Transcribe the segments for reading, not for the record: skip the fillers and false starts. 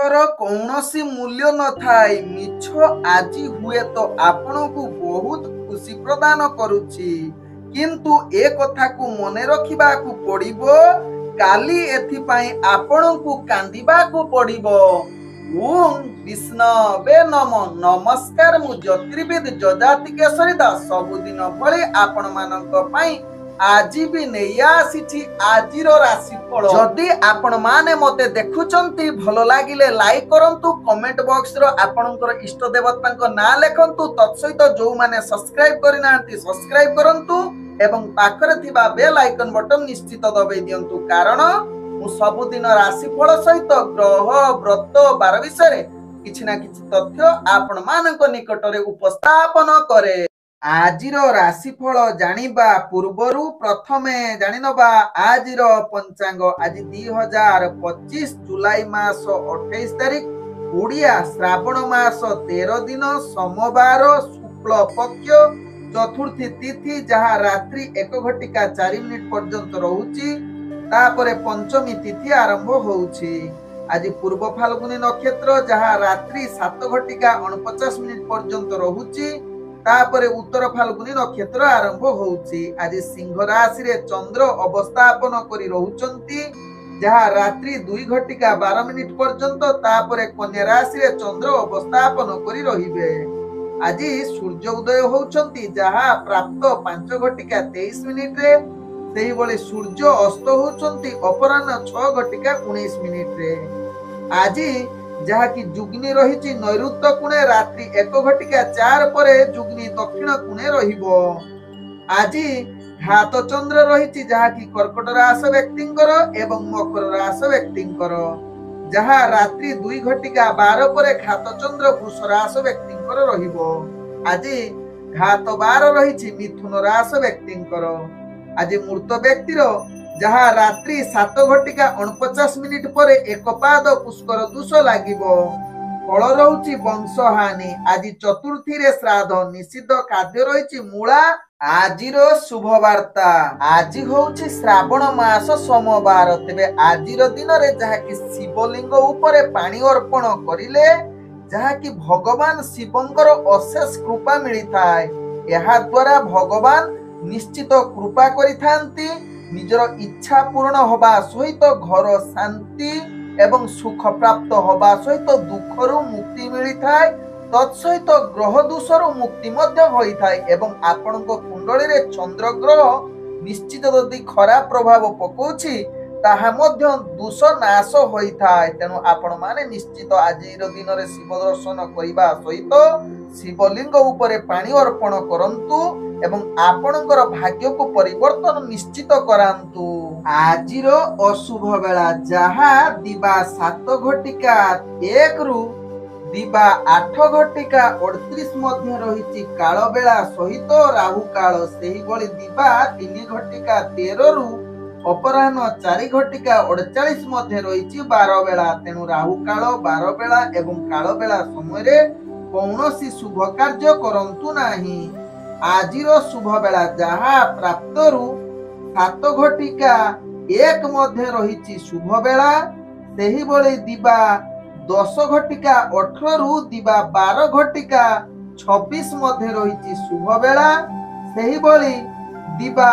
ମିଛର କୌଣସି ମୂଲ୍ୟ ନଥାଏ। ମିଛ ଆଜି ହୁଏତ ଆପଣଙ୍କୁ ବହୁତ ଖୁସି ପ୍ରଦାନ କରୁଛି, କିନ୍ତୁ ଏ କଥାକୁ ମନେ ରଖିବାକୁ ପଡ଼ିବ, କାଲି ଏଥିପାଇଁ ଆପଣଙ୍କୁ କାନ୍ଦିବାକୁ ପଡ଼ିବ। ଓଁ ବିଷ୍ଣବେ ନମ। ନମସ୍କାର, ମୁଁ ଜ୍ୟୋତିର୍ବିଦ ଯଯାତି କେଶରୀ ଦାସ ସବୁଦିନ ଭଳି ଆପଣମାନଙ୍କ ପାଇଁ ଆଜି ବି ନେଇ ଆସିଛି ଆଜିର ରାଶିଫଳ। ଯଦି ଆପଣ ମାନେ ମତେ ଦେଖୁଛନ୍ତି, ଭଲ ଲାଗିଲେ ଲାଇକ୍ କରନ୍ତୁ, କମେଣ୍ଟ ବକ୍ସରେ ଆପଣଙ୍କର ଇଷ୍ଟ ଦେବତାଙ୍କ ନାଁ ଲେଖନ୍ତୁ। ତତ୍ସହିତ ଯୋଉମାନେ ସବସ୍କ୍ରାଇବ କରିନାହାନ୍ତି ସବସ୍କ୍ରାଇବ କରନ୍ତୁ ଏବଂ ପାଖରେ ଥିବା ବେଲ୍ ଆଇକନ ବଟନ ନିଶ୍ଚିତ ଦବାଇ ଦିଅନ୍ତୁ, କାରଣ ମୁଁ ସବୁଦିନ ରାଶିଫଳ ସହିତ ଗ୍ରହ ବ୍ରତ ବାର ବିଷୟରେ କିଛି ନା କିଛି ତଥ୍ୟ ଆପଣ ମାନଙ୍କ ନିକଟରେ ଉପସ୍ଥାପନ କରେ। ଆଜିର ରାଶିଫଳ ଜାଣିବା ପୂର୍ବରୁ ପ୍ରଥମେ ଜାଣିନବା ଆଜିର ପଞ୍ଚାଙ୍ଗ। ଆଜି 2025 ଜୁଲାଇ ମାସ 28 ତାରିଖ, ଓଡ଼ିଆ ଶ୍ରାବଣ ମାସ 13 ଦିନ, ସୋମବାର, ଶୁକ୍ଳ ପକ୍ଷ, ଚତୁର୍ଥୀ ତିଥି, ଯାହା ରାତ୍ରି 1:04 ପର୍ଯ୍ୟନ୍ତ ରହୁଛି। ତାପରେ ପଞ୍ଚମୀ ତିଥି ଆରମ୍ଭ ହଉଛି। ଆଜି ପୂର୍ବ ଫାଲ୍ଗୁନୀ ନକ୍ଷତ୍ର, ଯାହା ରାତ୍ରି 7:49 ପର୍ଯ୍ୟନ୍ତ ରହୁଛି। ତାପରେ ଉତ୍ତର ଫାଲ୍ଗୁନୀ ନକ୍ଷତ୍ର ଆରମ୍ଭ ହଉଛି। ଆଜି ସିଂହ ରାଶିରେ ଚନ୍ଦ୍ର ଅବସ୍ଥାପନ କରି ରହୁଛନ୍ତି, ଯାହା ରାତ୍ରି 2:12 ପର୍ଯ୍ୟନ୍ତ। ତାପରେ କନ୍ୟା ରାଶିରେ ଚନ୍ଦ୍ର ଅବସ୍ଥାପନ କରି ରହିବେ। ଆଜି ସୂର୍ଯ୍ୟ ଉଦୟ ହଉଛନ୍ତି, ଯାହା ପ୍ରାପ୍ତ 5:23 ସେହିଭଳି ସୂର୍ଯ୍ୟ ଅସ୍ତ ହଉଛନ୍ତି ଅପରାହ୍ନ 6:19। ଆଜି ଯାହାକି ଯୁଗ୍ନି ରହିଛି ନୈಋତ୍ୟ କୋଣେ, ରାତ୍ରି 1:04 ପରେ ଯୁଗ୍ନି ଦକ୍ଷିଣ କୋଣେ ରହିବ। ଆଜି ଘାତ ଚନ୍ଦ୍ର ରହିଛି, ଯାହାକି କର୍କଟ ରାଶି ବ୍ୟକ୍ତିଙ୍କର ଏବଂ ମକର ରାଶି ବ୍ୟକ୍ତିଙ୍କର, ଯାହା ରାତ୍ରି 2:12 ପରେ ଘାତ ଚନ୍ଦ୍ର ବୃଷ ରାଶି ବ୍ୟକ୍ତିଙ୍କର ରହିବ। ଆଜି ଘାତ ବାର ରହିଛି ମିଥୁନ ରାଶି ବ୍ୟକ୍ତିଙ୍କର। ଆଜି ମୃତ ବ୍ୟକ୍ତିର, ଯାହା ରାତ୍ରି 7:49 ପରେ ଏକପାଦ ପୁଷ୍କର ଦୋଷ ଲାଗିବ। ଫଳ ରହୁଛି ବଂଶହାନି। ଆଜି ଚତୁର୍ଥୀରେ ଶ୍ରାଦ୍ଧ, ନିଷିଦ୍ଧ ଖାଦ୍ୟ ରହିଛି ମୂଳା। ଆଜିର ଶୁଭ ବାର୍ତ୍ତା। ଆଜି ହଉଛି ଶ୍ରାବଣ ମାସ ସୋମବାର। ତେବେ ଆଜିର ଦିନରେ ଯାହାକି ଶିବଲିଙ୍ଗ ଉପରେ ପାଣି ଅର୍ପଣ କରିଲେ, ଯାହାକି ଭଗବାନ ଶିବଙ୍କର ଅଶେଷ କୃପା ମିଳିଥାଏ। ଏହା ଦ୍ୱାରା ଭଗବାନ ନିଶ୍ଚିତ କୃପା କରିଥାନ୍ତି। ନିଜର ଇଚ୍ଛା ପୂରଣ ହବା ସହିତ ଘର ଶାନ୍ତି ଏବଂ ସୁଖ ପ୍ରାପ୍ତ ହବା ସହିତ ଦୁଃଖରୁ ମୁକ୍ତି ମିଳିଥାଏ। ତତ୍ସହିତ ଗ୍ରହ ଦୋଷରୁ ମୁକ୍ତି ମଧ୍ୟ ହୋଇଥାଏ ଏବଂ ଆପଣଙ୍କ କୁଣ୍ଡଳୀରେ ଚନ୍ଦ୍ର ଗ୍ରହ ନିଶ୍ଚିତ ଯଦି ଖରାପ ପ୍ରଭାବ ପକାଉଛି, ତାହା ମଧ୍ୟ ଦୋଷ ନାଶ ହୋଇଥାଏ। ତେଣୁ ଆପଣ ମାନେ ନିଶ୍ଚିତ ଆଜିର ଦିନରେ ଶିବ ଦର୍ଶନ କରିବା ସହିତ ଶିବଲିଙ୍ଗ ଉପରେ ପାଣି ଅର୍ପଣ କରନ୍ତୁ ଏବଂ ଆପଣଙ୍କର ଭାଗ୍ୟକୁ ପରିବର୍ତ୍ତନ ନିଶ୍ଚିତ କରାନ୍ତୁ। ଆଜିର ଅଶୁଭ ବେଳା, ଯାହା ଦିବା 7:01 ଦିବା 8:38 ମଧ୍ୟ ରହିଛି କାଳ ବେଳା ସହିତ ରାହୁ କାଳ। ସେହିଭଳି ଦିବା 3:13 ଅପରାହ୍ନ 4:48 ମଧ୍ୟ ରହିଛି ବାର ବେଳା। ତେଣୁ ରାହୁ କାଳ, ବାର ବେଳା ଏବଂ କାଳ ବେଳା ସମୟରେ କୌଣସି ଶୁଭ କାର୍ଯ୍ୟ କରନ୍ତୁ ନାହିଁ। ଆଜିର ଶୁଭ ବେଳା, ଯାହା ପ୍ରାପ୍ତରୁ 7:01 ମଧ୍ୟ ରହିଛି ଶୁଭ ବେଳା। ସେହିଭଳି ଦିବା 10:18 ଦିବା 12:26 ମଧ୍ୟ ରହିଛି ଶୁଭ ବେଳା। ସେହିଭଳି ଦିବା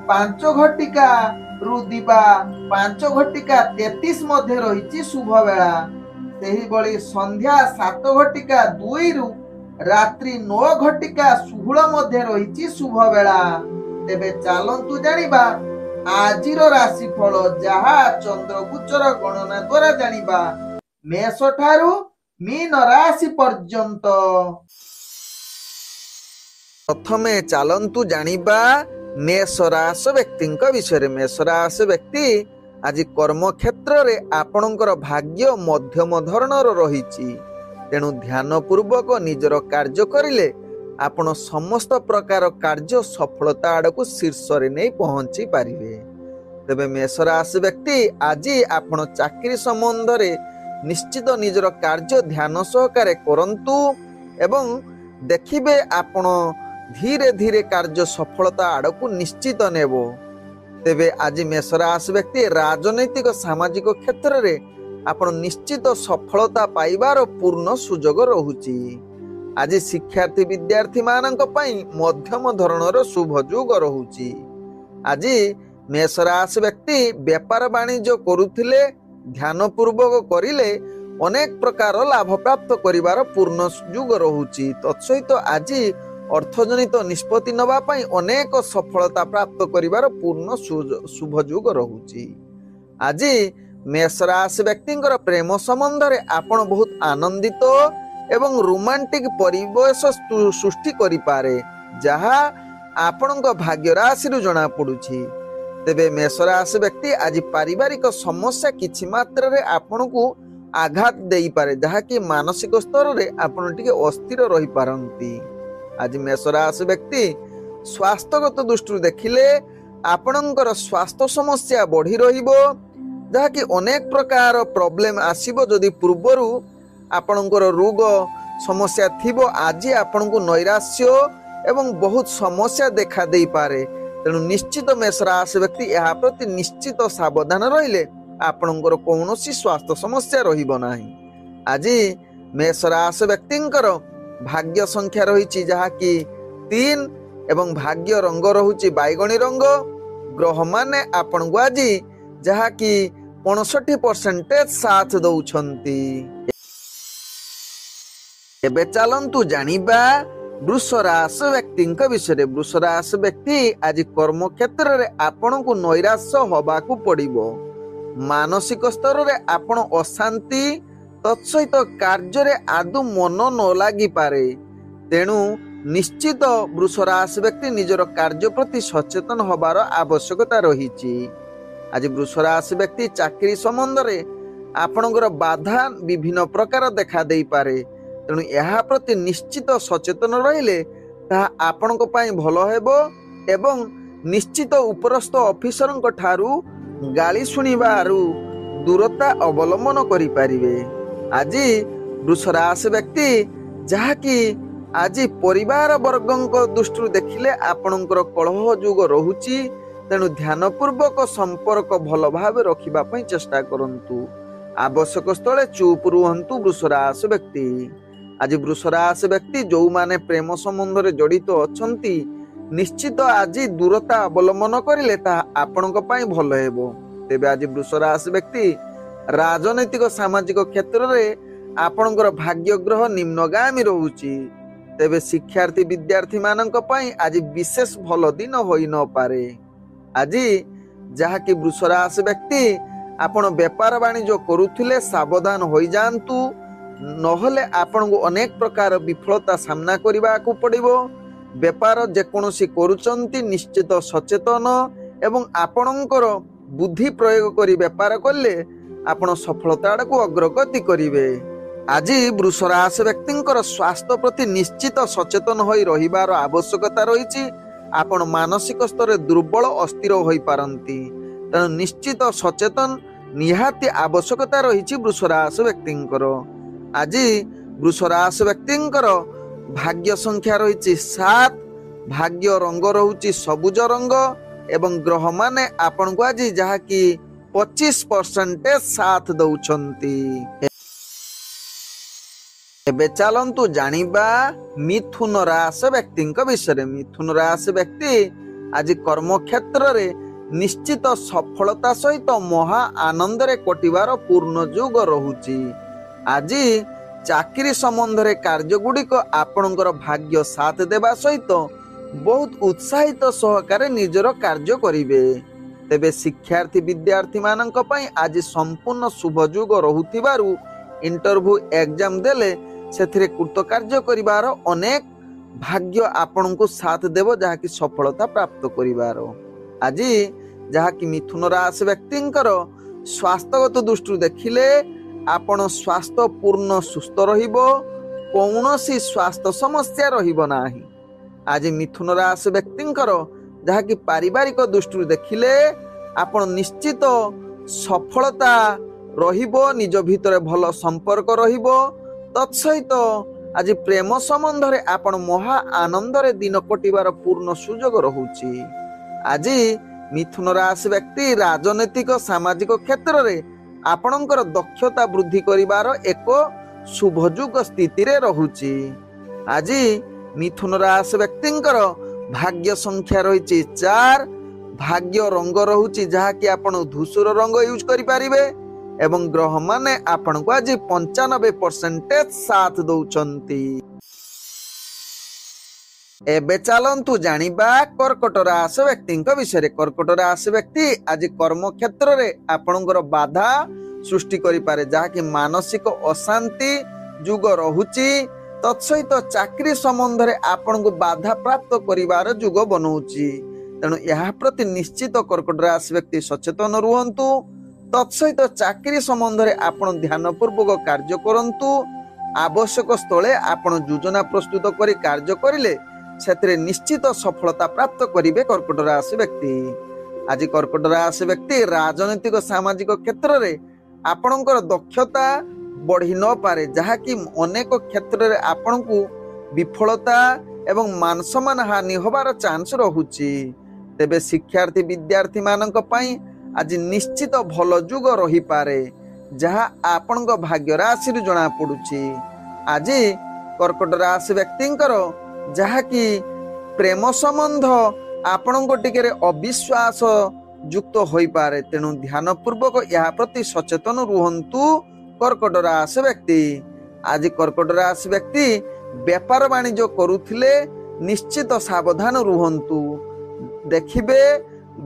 5:00 ଦିବା 5:33 ମଧ୍ୟ ରହିଛି ଶୁଭ ବେଳା। ସେହିଭଳି ସନ୍ଧ୍ୟା 7:02 ରାତ୍ରି 9:16 ମଧ୍ୟ ରହିଛି ଶୁଭ ବେଳା। ତେବେ ଚାଲନ୍ତୁ ଜାଣିବା ଆଜିର ରାଶିଫଳ, ଯାହା ଚନ୍ଦ୍ରଗୋଚର ଗଣନା ଦ୍ୱାରା ଜାଣିବା। ମେଷ ଠାରୁ ମୀନ ରାଶି ପର୍ଯ୍ୟନ୍ତ। ପ୍ରଥମେ ଚାଲନ୍ତୁ ଜାଣିବା ମେଷ ରାଶି ବ୍ୟକ୍ତିଙ୍କ ବିଷୟରେ। ମେଷ ରାଶି ବ୍ୟକ୍ତି ଆଜି କର୍ମକ୍ଷେତ୍ରରେ ଆପଣଙ୍କର ଭାଗ୍ୟ ମଧ୍ୟମ ଧରଣର ରହିଛି। ତେଣୁ ଧ୍ୟାନ ପୂର୍ବକ ନିଜର କାର୍ଯ୍ୟ କରିଲେ ଆପଣ ସମସ୍ତ ପ୍ରକାର କାର୍ଯ୍ୟ ସଫଳତା ଆଡ଼କୁ ଶୀର୍ଷରେ ନେଇ ପହଞ୍ଚି ପାରିବେ। ତେବେ ମେଷ ରାଶି ବ୍ୟକ୍ତି ଆଜି ଆପଣ ଚାକିରି ସମ୍ବନ୍ଧରେ ନିଶ୍ଚିତ ନିଜର କାର୍ଯ୍ୟ ଧ୍ୟାନ ସହକାରେ କରନ୍ତୁ ଏବଂ ଦେଖିବେ ଆପଣ ଧୀରେ ଧୀରେ କାର୍ଯ୍ୟ ସଫଳତା ଆଡ଼କୁ ନିଶ୍ଚିତ ନେବ। ତେବେ ଆଜି ମେଷ ରାଶି ବ୍ୟକ୍ତି ରାଜନୈତିକ ସାମାଜିକ କ୍ଷେତ୍ରରେ ଆପଣ ନିଶ୍ଚିତ ସଫଳତା ପାଇବାର ପୂର୍ଣ୍ଣ ସୁଯୋଗ ରହୁଛି। ଆଜି ଶିକ୍ଷାର୍ଥୀ ବିଦ୍ୟାର୍ଥୀ ମାନଙ୍କ ପାଇଁ ମଧ୍ୟମ ଧରଣର ଶୁଭ ଯୋଗ ରହୁଛି। ଆଜି ମେଷ ରାଶି ବ୍ୟକ୍ତି ବେପାର ବାଣିଜ୍ୟ କରୁଥିଲେ ଧ୍ୟାନ ପୂର୍ବକ କରିଲେ ଅନେକ ପ୍ରକାର ଲାଭ ପ୍ରାପ୍ତ କରିବାର ପୂର୍ଣ୍ଣ ସୁଯୋଗ ରହୁଛି। ତତ୍ସହିତ ଆଜି ଅର୍ଥଜନିତ ନିଷ୍ପତ୍ତି ନେବା ପାଇଁ ଅନେକ ସଫଳତା ପ୍ରାପ୍ତ କରିବାର ପୂର୍ଣ୍ଣ ଶୁଭ ଯୋଗ ରହୁଛି। ଆଜି ମେଷ ରାଶି ବ୍ୟକ୍ତିଙ୍କର ପ୍ରେମ ସମ୍ବନ୍ଧରେ ଆପଣ ବହୁତ ଆନନ୍ଦିତ ଏବଂ ରୋମାଣ୍ଟିକ ପରିବେଶ ସୃଷ୍ଟି କରିପାରେ, ଯାହା ଆପଣଙ୍କ ଭାଗ୍ୟ ରାଶିରୁ ଜଣା ପଡୁଛି। ତେବେ ମେଷ ରାଶି ବ୍ୟକ୍ତି ଆଜି ପାରିବାରିକ ସମସ୍ୟା କିଛି ମାତ୍ରାରେ ଆପଣଙ୍କୁ ଆଘାତ ଦେଇପାରେ, ଯାହାକି ମାନସିକ ସ୍ତରରେ ଆପଣ ଟିକେ ଅସ୍ଥିର ରହିପାରନ୍ତି। ଆଜି ମେଷ ରାଶି ବ୍ୟକ୍ତି ସ୍ୱାସ୍ଥ୍ୟଗତ ଦୃଷ୍ଟିରୁ ଦେଖିଲେ ଆପଣଙ୍କର ସ୍ୱାସ୍ଥ୍ୟ ସମସ୍ୟା ବଢି ରହିବ, ଯାହାକି ଅନେକ ପ୍ରକାର ପ୍ରୋବ୍ଲେମ ଆସିବ। ଯଦି ପୂର୍ବରୁ ଆପଣଙ୍କର ରୋଗ ସମସ୍ୟା ଥିବ, ଆଜି ଆପଣଙ୍କୁ ନୈରାଶ୍ୟ ଏବଂ ବହୁତ ସମସ୍ୟା ଦେଖା ଦେଇପାରେ। ତେଣୁ ନିଶ୍ଚିତ ମେଷ ରାଶି ବ୍ୟକ୍ତି ଏହା ପ୍ରତି ନିଶ୍ଚିତ ସାବଧାନ ରହିଲେ ଆପଣଙ୍କର କୌଣସି ସ୍ୱାସ୍ଥ୍ୟ ସମସ୍ୟା ରହିବ ନାହିଁ। ଆଜି ମେଷ ରାଶି ବ୍ୟକ୍ତିଙ୍କର ଭାଗ୍ୟ ସଂଖ୍ୟା ରହିଛି ଯାହାକି 3 ଏବଂ ଭାଗ୍ୟ ରଙ୍ଗ ରହୁଛି ବାଇଗଣୀ ରଙ୍ଗ। ଗ୍ରହମାନେ ଆପଣଙ୍କୁ ଆଜି ଯାହାକି 65% ସାଥ ଦଉଛନ୍ତି। ଏବେ ଚାଲନ୍ତୁ ଜାଣିବା ବୃଷ ରାଶି ବ୍ୟକ୍ତିଙ୍କ ବିଷୟରେ। ବୃଷ ରାଶି ବ୍ୟକ୍ତି ଆଜି କର୍ମକ୍ଷେତ୍ରରେ ଆପଣଙ୍କୁ ନୈରାଶ୍ୟ ହବାକୁ ପଡିବ। ମାନସିକ ସ୍ତରରେ ଆପଣ ଅଶାନ୍ତି, ତତ୍ସହିତ କାର୍ଯ୍ୟରେ ଆଦୌ ମନ ନ ଲାଗିପାରେ। ତେଣୁ ନିଶ୍ଚିତ ବୃଷ ରାଶି ବ୍ୟକ୍ତି ନିଜର କାର୍ଯ୍ୟ ପ୍ରତି ସଚେତନ ହେବାର ଆବଶ୍ୟକତା ରହିଛି। ଆଜି ବୃଷ ରାଶି ବ୍ୟକ୍ତି ଚାକିରି ସମ୍ବନ୍ଧରେ ଆପଣଙ୍କର ବାଧା ବିଭିନ୍ନ ପ୍ରକାର ଦେଖା ଦେଇପାରେ। ତେଣୁ ଏହା ପ୍ରତି ନିଶ୍ଚିତ ସଚେତନ ରହିଲେ ତାହା ଆପଣଙ୍କ ପାଇଁ ଭଲ ହେବ ଏବଂ ନିଶ୍ଚିତ ଉପରସ୍ଥ ଅଫିସରଙ୍କ ଠାରୁ ଗାଳି ଶୁଣିବାରୁ ଦୂରତା ଅବଲମ୍ବନ କରିପାରିବେ। ଆଜି ବୃଷ ରାଶି ବ୍ୟକ୍ତି ଯାହାକି ଆଜି ପରିବାର ବର୍ଗଙ୍କ ଦୃଷ୍ଟିରୁ ଦେଖିଲେ ଆପଣଙ୍କର କଳହ ଯୋଗ ରହୁଛି। ତେଣୁ ଧ୍ୟାନ ପୂର୍ବକ ସମ୍ପର୍କ ଭଲ ଭାବେ ରଖିବା ପାଇଁ ଚେଷ୍ଟା କରନ୍ତୁ। ଆବଶ୍ୟକ ସ୍ଥଳେ ଚୁପ ରୁହନ୍ତୁ ବୃଷ ରାଶି ବ୍ୟକ୍ତି। ଆଜି ବୃଷ ରାଶି ବ୍ୟକ୍ତି ଯୋଉମାନେ ପ୍ରେମ ସମ୍ବନ୍ଧରେ ଜଡିତ ଅଛନ୍ତି, ନିଶ୍ଚିତ ଆଜି ଦୂରତା ଅବଲମ୍ବନ କରିଲେ ତାହା ଆପଣଙ୍କ ପାଇଁ ଭଲ ହେବ। ତେବେ ଆଜି ବୃଷ ରାଶି ବ୍ୟକ୍ତି ରାଜନୈତିକ ସାମାଜିକ କ୍ଷେତ୍ରରେ ଆପଣଙ୍କର ଭାଗ୍ୟ ଗ୍ରହ ନିମ୍ନଗାମୀ ରହୁଛି। ତେବେ ଶିକ୍ଷାର୍ଥୀ ବିଦ୍ୟାର୍ଥୀ ମାନଙ୍କ ପାଇଁ ଆଜି ବିଶେଷ ଭଲ ଦିନ ହୋଇନପାରେ। ଆଜି ଯାହାକି ବୃଷ ରାଶି ବ୍ୟକ୍ତି ଆପଣ ବେପାର ବାଣିଜ୍ୟ କରୁଥିଲେ ସାବଧାନ ହୋଇଯାଆନ୍ତୁ, ନହେଲେ ଆପଣଙ୍କୁ ଅନେକ ପ୍ରକାର ବିଫଳତା ସାମ୍ନା କରିବାକୁ ପଡିବ। ବେପାର ଯେକୌଣସି କରୁଛନ୍ତି ନିଶ୍ଚିତ ସଚେତନ ଏବଂ ଆପଣଙ୍କର ବୁଦ୍ଧି ପ୍ରୟୋଗ କରି ବେପାର କଲେ ଆପଣ ସଫଳତା ଆଡକୁ ଅଗ୍ରଗତି କରିବେ। ଆଜି ବୃଷ ରାଶି ବ୍ୟକ୍ତିଙ୍କର ସ୍ୱାସ୍ଥ୍ୟ ପ୍ରତି ନିଶ୍ଚିତ ସଚେତନ ହୋଇ ରହିବାର ଆବଶ୍ୟକତା ରହିଛି। ଆପଣ ମାନସିକ ସ୍ତରରେ ଦୁର୍ବଳ ଅସ୍ଥିର ହୋଇପାରନ୍ତି। ତେଣୁ ନିଶ୍ଚିତ ସଚେତନ ନିହାତି ଆବଶ୍ୟକତା ରହିଛି ବୃଷ ରାଶି ବ୍ୟକ୍ତିଙ୍କର। ଆଜି ବୃଷ ରାଶି ବ୍ୟକ୍ତିଙ୍କର ଭାଗ୍ୟ ସଂଖ୍ୟା ରହିଛି 7, ଭାଗ୍ୟ ରଙ୍ଗ ରହୁଛି ସବୁଜ ରଙ୍ଗ ଏବଂ ଗ୍ରହମାନେ ଆପଣଙ୍କୁ ଆଜି ଯାହାକି 25% ସାଥ ଦଉଛନ୍ତି। ଏବେ ଚାଲନ୍ତୁ ଜାଣିବା ମିଥୁନ ରାଶି ବ୍ୟକ୍ତିଙ୍କ ବିଷୟରେ। ମିଥୁନ ରାଶି ବ୍ୟକ୍ତି ଆଜି କର୍ମକ୍ଷେତ୍ରରେ ନିଶ୍ଚିତ ସଫଳତା ସହିତ ମହା ଆନନ୍ଦରେ କଟିବାର ପୂର୍ଣ୍ଣ ଯୋଗ ରହୁଛି। ଆଜି ଚାକିରି ସମ୍ବନ୍ଧରେ କାର୍ଯ୍ୟଗୁଡ଼ିକ ଆପଣଙ୍କର ଭାଗ୍ୟ ସାଥ ଦେବା ସହିତ ବହୁତ ଉତ୍ସାହିତ ସହକାରେ ନିଜର କାର୍ଯ୍ୟ କରିବେ। ତେବେ ଶିକ୍ଷାର୍ଥୀ ବିଦ୍ୟାର୍ଥୀ ମାନଙ୍କ ପାଇଁ ଆଜି ସମ୍ପୂର୍ଣ୍ଣ ଶୁଭ ଯୋଗ ରହୁଥିବାରୁ ଇଣ୍ଟରଭ୍ୟୁ ଏକ୍ଜାମ ଦେଲେ ସେଥିରେ କୃତକାର୍ଯ୍ୟ କରିବାର ଅନେକ ଭାଗ୍ୟ ଆପଣଙ୍କୁ ସାଥ ଦେବ, ଯାହାକି ସଫଳତା ପ୍ରାପ୍ତ କରିବାର। ଆଜି ଯାହାକି ମିଥୁନ ରାଶି ବ୍ୟକ୍ତିଙ୍କର ସ୍ୱାସ୍ଥ୍ୟଗତ ଦୃଷ୍ଟିରୁ ଦେଖିଲେ ଆପଣ ସ୍ୱାସ୍ଥ୍ୟ ପୂର୍ଣ୍ଣ ସୁସ୍ଥ ରହିବ, କୌଣସି ସ୍ୱାସ୍ଥ୍ୟ ସମସ୍ୟା ରହିବ ନାହିଁ। ଆଜି ମିଥୁନ ରାଶି ବ୍ୟକ୍ତିଙ୍କର ଯାହାକି ପାରିବାରିକ ଦୃଷ୍ଟିରୁ ଦେଖିଲେ ଆପଣ ନିଶ୍ଚିତ ସଫଳତା ରହିବ, ନିଜ ଭିତରେ ଭଲ ସମ୍ପର୍କ ରହିବ। ତତ୍ସହିତ ଆଜି ପ୍ରେମ ସମ୍ବନ୍ଧରେ ଆପଣ ମହା ଆନନ୍ଦରେ ଦିନ କଟିବାର ପୂର୍ଣ୍ଣ ସୁଯୋଗ ରହୁଛି। ଆଜି ମିଥୁନ ରାଶି ବ୍ୟକ୍ତି ରାଜନୈତିକ ସାମାଜିକ କ୍ଷେତ୍ରରେ ଆପଣଙ୍କର ଦକ୍ଷତା ବୃଦ୍ଧି କରିବାର ଏକ ଶୁଭଯୁଗ ସ୍ଥିତିରେ ରହୁଛି। ଆଜି ମିଥୁନ ରାଶି ବ୍ୟକ୍ତିଙ୍କର ଭାଗ୍ୟ ସଂଖ୍ୟା ରହିଛି 4, ଭାଗ୍ୟ ରଙ୍ଗ ରହୁଛି ଯାହାକି ଆପଣ ଧୂସର ରଙ୍ଗ ୟୁଜ କରିପାରିବେ ଏବଂ ଗ୍ରହ ମାନେ ଆପଣଙ୍କୁ ଆଜି 95% ସାଥ ଦଉଛନ୍ତି। ଏବେ ଚାଲନ୍ତୁ ଜାଣିବା କର୍କଟ ରାଶି ବ୍ୟକ୍ତିଙ୍କ ବିଷୟରେ। କର୍କଟ ରାଶି ବ୍ୟକ୍ତି ଆଜି କର୍ମ କ୍ଷେତ୍ରରେ ଆପଣଙ୍କର ବାଧା ସୃଷ୍ଟି କରିପାରେ, ଯାହାକି ମାନସିକ ଅଶାନ୍ତି ଯୁଗ ରହୁଛି। ତତ୍ସହିତ ଚାକିରି ସମ୍ବନ୍ଧରେ ଆପଣଙ୍କୁ ବାଧା ପ୍ରାପ୍ତ କରିବାର ଯୁଗ ବନଉଛି। ତେଣୁ ଏହା ପ୍ରତି ନିଶ୍ଚିତ କର୍କଟ ରାଶି ବ୍ୟକ୍ତି ସଚେତନ ରୁହନ୍ତୁ। ତତ୍ସହିତ ଚାକିରି ସମ୍ବନ୍ଧରେ ଆପଣ ଧ୍ୟାନ ପୂର୍ବକ କାର୍ଯ୍ୟ କରନ୍ତୁ। ଆବଶ୍ୟକ ସ୍ଥଳେ ଆପଣ ଯୋଜନା ପ୍ରସ୍ତୁତ କରି କାର୍ଯ୍ୟ କରିଲେ ସେଥିରେ ନିଶ୍ଚିତ ସଫଳତା ପ୍ରାପ୍ତ କରିବେ କର୍କଟ ରାଶି ବ୍ୟକ୍ତି। ଆଜି କର୍କଟ ରାଶି ବ୍ୟକ୍ତି ରାଜନୈତିକ ସାମାଜିକ କ୍ଷେତ୍ରରେ ଆପଣଙ୍କର ଦକ୍ଷତା ବଢି ନପାରେ, ଯାହାକି ଅନେକ କ୍ଷେତ୍ରରେ ଆପଣଙ୍କୁ ବିଫଳତା ଏବଂ ମାନ ସମ୍ମାନ ହାନି ହେବାର ଚାନ୍ସ ରହୁଛି। ତେବେ ଶିକ୍ଷାର୍ଥୀ ବିଦ୍ୟାର୍ଥୀ ମାନଙ୍କ ପାଇଁ ଆଜି ନିଶ୍ଚିତ ଭଲ ଯୁଗ ରହିପାରେ, ଯାହା ଆପଣଙ୍କ ଭାଗ୍ୟ ରାଶିରୁ ଜଣା ପଡୁଛି। ଆଜି କର୍କଟ ରାଶି ବ୍ୟକ୍ତିଙ୍କର ଯାହାକି ପ୍ରେମ ସମ୍ବନ୍ଧ ଆପଣଙ୍କ ଟିକେ ଅବିଶ୍ୱାସ ଯୁକ୍ତ ହୋଇପାରେ, ତେଣୁ ଧ୍ୟାନ ପୂର୍ବକ ଏହା ପ୍ରତି ସଚେତନ ରୁହନ୍ତୁ କର୍କଟ ରାଶି ବ୍ୟକ୍ତି। ଆଜି କର୍କଟ ରାଶି ବ୍ୟକ୍ତି ବେପାର ବାଣିଜ୍ୟ କରୁଥିଲେ ନିଶ୍ଚିତ ସାବଧାନ ରୁହନ୍ତୁ। ଦେଖିବେ